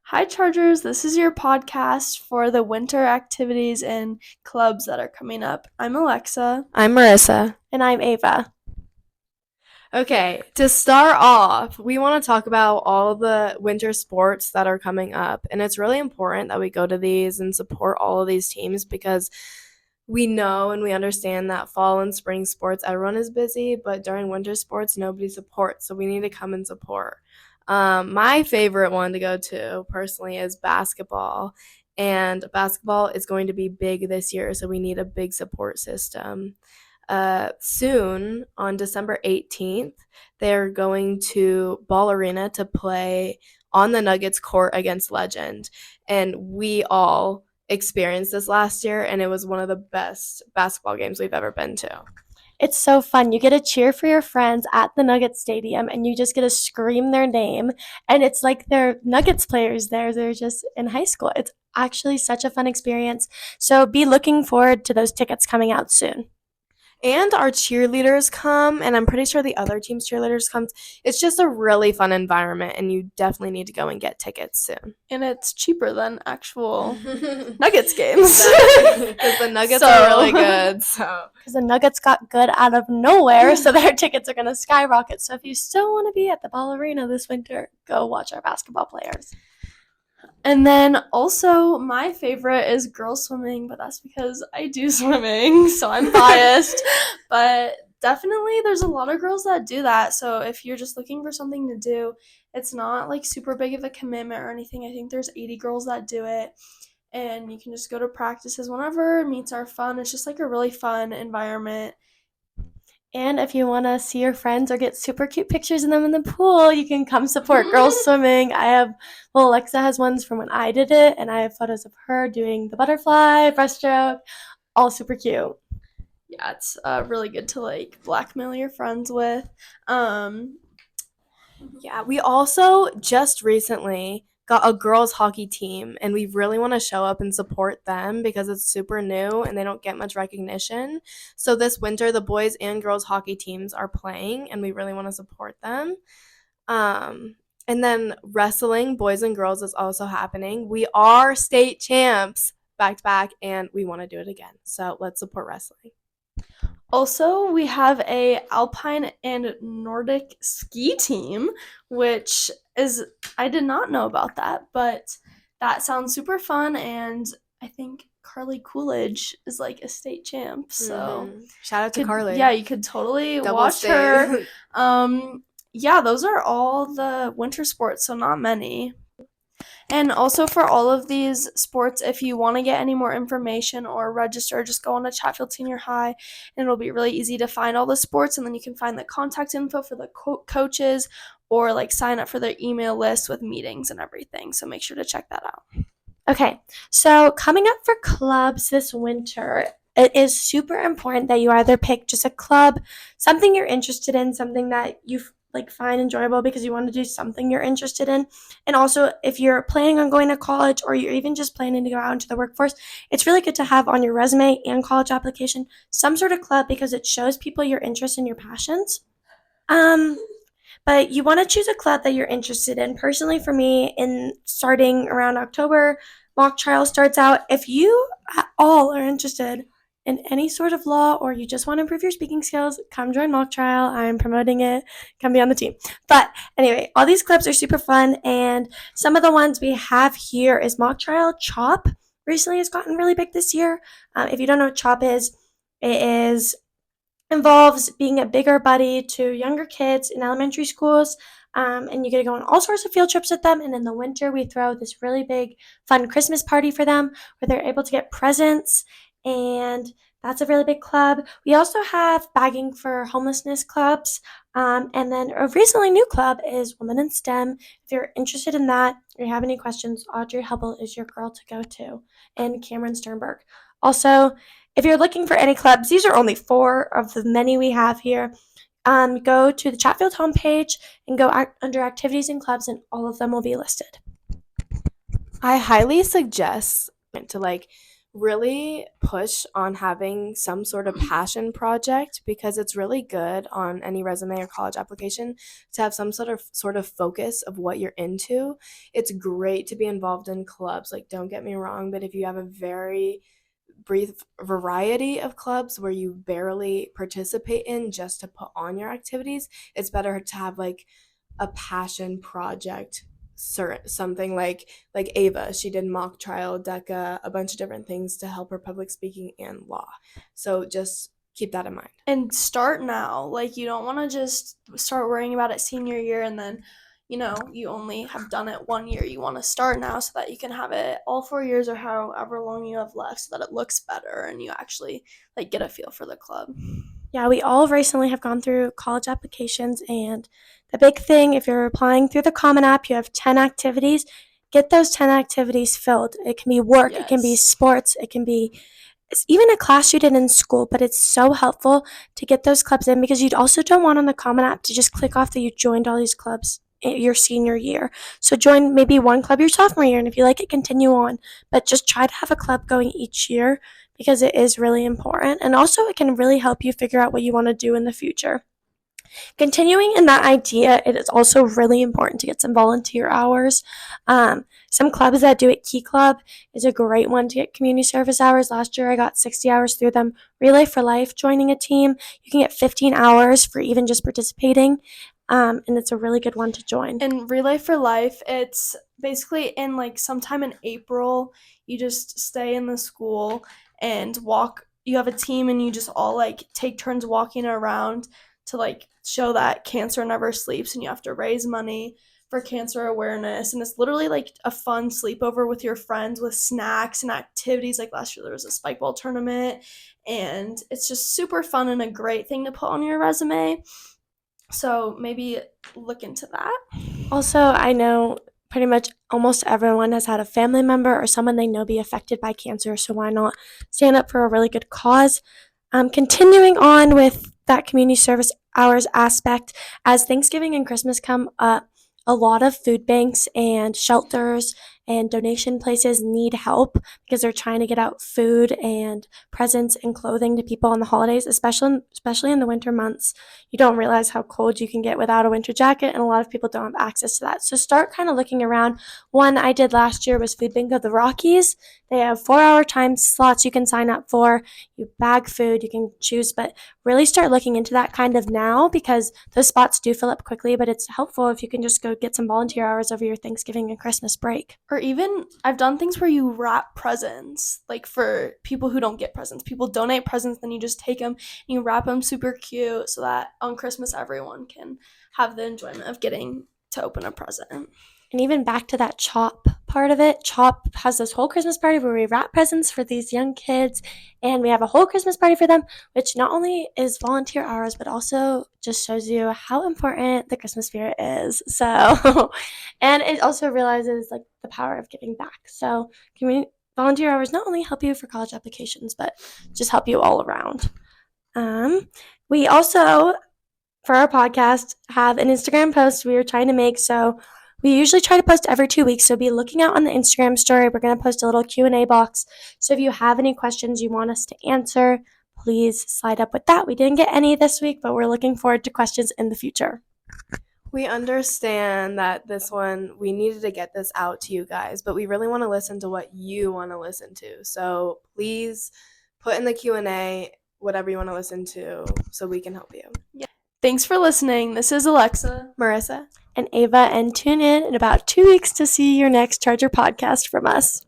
Hi, Chargers. This is your podcast for the winter activities and clubs that are coming up. I'm Alexa. I'm Marissa. And I'm Ava. Okay, to start off, we want to talk about all the winter sports that are coming up. And it's really important that we go to these and support all of these teams because we know and we understand that fall and spring sports, everyone is busy, but during winter sports, nobody supports. So we need to come and support. My favorite one to go to personally is basketball. And basketball is going to be big this year, so we need a big support system. Soon, on December 18th, they're going to Ball Arena to play on the Nuggets court against Legend. And we all experienced this last year, and it was one of the best basketball games we've ever been to. It's so fun. You get to cheer for your friends at the Nuggets Stadium, and you just get to scream their name. And it's like they're Nuggets players there. They're just in high school. It's actually such a fun experience. So be looking forward to those tickets coming out soon. And our cheerleaders come, and I'm pretty sure the other team's cheerleaders come. It's just a really fun environment, and you definitely need to go and get tickets soon. And it's cheaper than actual Nuggets games. Because the Nuggets are really good. Because the Nuggets got good out of nowhere, so their tickets are going to skyrocket. So if you still want to be at the Ball Arena this winter, go watch our basketball players. And then also, my favorite is girls swimming, but that's because I do swimming, so I'm biased. But definitely, there's a lot of girls that do that. So if you're just looking for something to do, it's not like super big of a commitment or anything. I think there's 80 girls that do it. And you can just go to practices whenever meets are fun. It's just like a really fun environment. And if you want to see your friends or get super cute pictures of them in the pool, you can come support girls swimming. Alexa has ones from when I did it, and I have photos of her doing the butterfly, breaststroke, all super cute. Yeah, it's really good to like blackmail your friends with. Yeah, we also just recently got a girls hockey team, and we really want to show up and support them because it's super new and they don't get much recognition. So this winter, the boys and girls hockey teams are playing, and we really want to support them. And then wrestling, boys and girls, is also happening. We are state champs back to back, and we want to do it again. So let's support wrestling. Also, we have a alpine and Nordic ski team, which is I did not know about that, but that sounds super fun, and I think Carly Coolidge is like a state champ. So shout out to Carly. Yeah, you could totally Double watch state. her. Yeah, those are all the winter sports, so not many. And also for all of these sports, if you want to get any more information or register, just go on to Chatfield Senior High, and it'll be really easy to find all the sports, and then you can find the contact info for the coaches or like sign up for their email list with meetings and everything. So make sure to check that out. Okay, so coming up for clubs this winter, it is super important that you either pick just a club, something you're interested in, something that you find enjoyable because you want to do something you're interested in. And also, if you're planning on going to college or you're even just planning to go out into the workforce, it's really good to have on your resume and college application some sort of club because it shows people your interests and your passions. But you want to choose a club that you're interested in. Personally, for me, in starting around October, mock trial starts out. If you at all are interested in any sort of law or you just want to improve your speaking skills, come join mock trial. I'm promoting it. Come be on the team. But anyway, all these clubs are super fun, and some of the ones we have here is mock trial. CHOP recently has gotten really big this year. If you don't know what CHOP is, it involves being a bigger buddy to younger kids in elementary schools, and you get to go on all sorts of field trips with them. And in the winter, we throw this really big, fun Christmas party for them where they're able to get presents, and that's a really big club. We also have bagging for homelessness clubs, and then a recently new club is Women in STEM. If you're interested in that or you have any questions, Audrey Hubble is your girl to go to, and Cameron Sternberg. Also, if you're looking for any clubs, these are only 4 of the many we have here. Go to the Chatfield homepage and go under activities and clubs, and all of them will be listed. I highly suggest to really push on having some sort of passion project, because it's really good on any resume or college application to have some sort of focus of what you're into. It's great to be involved in clubs, like, don't get me wrong, but if you have a very brief variety of clubs where you barely participate in just to put on your activities, it's better to have like a passion project, something like Ava. She did mock trial, DECA, a bunch of different things to help her public speaking and law. So just keep that in mind. And start now. Like, you don't want to just start worrying about it senior year and then, you only have done it 1 year. You want to start now so that you can have it all 4 years or however long you have left, so that it looks better and you actually like get a feel for the club. Yeah, we all recently have gone through college applications, and the big thing, if you're applying through the Common App, you have 10 activities. Get those 10 activities filled. It can be work, It can be Yes. sports, it's even a class you did in school, but it's so helpful to get those clubs in, because you also don't want on the Common App to just click off that you joined all these clubs your senior year. So join maybe one club your sophomore year, and if you like it, continue on. But just try to have a club going each year, because it is really important. And also it can really help you figure out what you want to do in the future. Continuing in that idea, it is also really important to get some volunteer hours. Some clubs that do it, Key Club is a great one to get community service hours. Last year I got 60 hours through them. Relay for Life, joining a team, you can get 15 hours for even just participating. And it's a really good one to join. And Relay for Life, it's basically in like sometime in April. You just stay in the school and walk. You have a team and you just all like take turns walking around to like show that cancer never sleeps, and you have to raise money for cancer awareness. And it's literally like a fun sleepover with your friends with snacks and activities. Like last year there was a spike ball tournament, and it's just super fun and a great thing to put on your resume. So maybe look into that. Also, I know pretty much almost everyone has had a family member or someone they know be affected by cancer, so why not stand up for a really good cause? Continuing on with that community service hours aspect, as Thanksgiving and Christmas come up, a lot of food banks and shelters and donation places need help, because they're trying to get out food and presents and clothing to people on the holidays, especially in the winter months. You don't realize how cold you can get without a winter jacket, and a lot of people don't have access to that. So start kind of looking around. One I did last year was Food Bank of the Rockies. They have 4-hour time slots you can sign up for. You bag food, you can choose, but really start looking into that kind of now, because those spots do fill up quickly, but it's helpful if you can just go get some volunteer hours over your Thanksgiving and Christmas break. Or even, I've done things where you wrap presents, like for people who don't get presents. People donate presents, then you just take them and you wrap them super cute, so that on Christmas everyone can have the enjoyment of getting to open a present. And even back to that CHOP part of it, CHOP has this whole Christmas party where we wrap presents for these young kids, and we have a whole Christmas party for them, which not only is volunteer hours, but also just shows you how important the Christmas spirit is. So, and it also realizes like the power of giving back. So volunteer hours not only help you for college applications, but just help you all around. We also, for our podcast, have an Instagram post we are trying to make. So we usually try to post every 2 weeks, so be looking out on the Instagram story. We're going to post a little Q&A box. So if you have any questions you want us to answer, please slide up with that. We didn't get any this week, but we're looking forward to questions in the future. We understand that this one, we needed to get this out to you guys, but we really want to listen to what you want to listen to. So please put in the Q&A whatever you want to listen to so we can help you. Yeah. Thanks for listening. This is Alexa, Marissa, and Ava, and tune in about 2 weeks to see your next Charger podcast from us.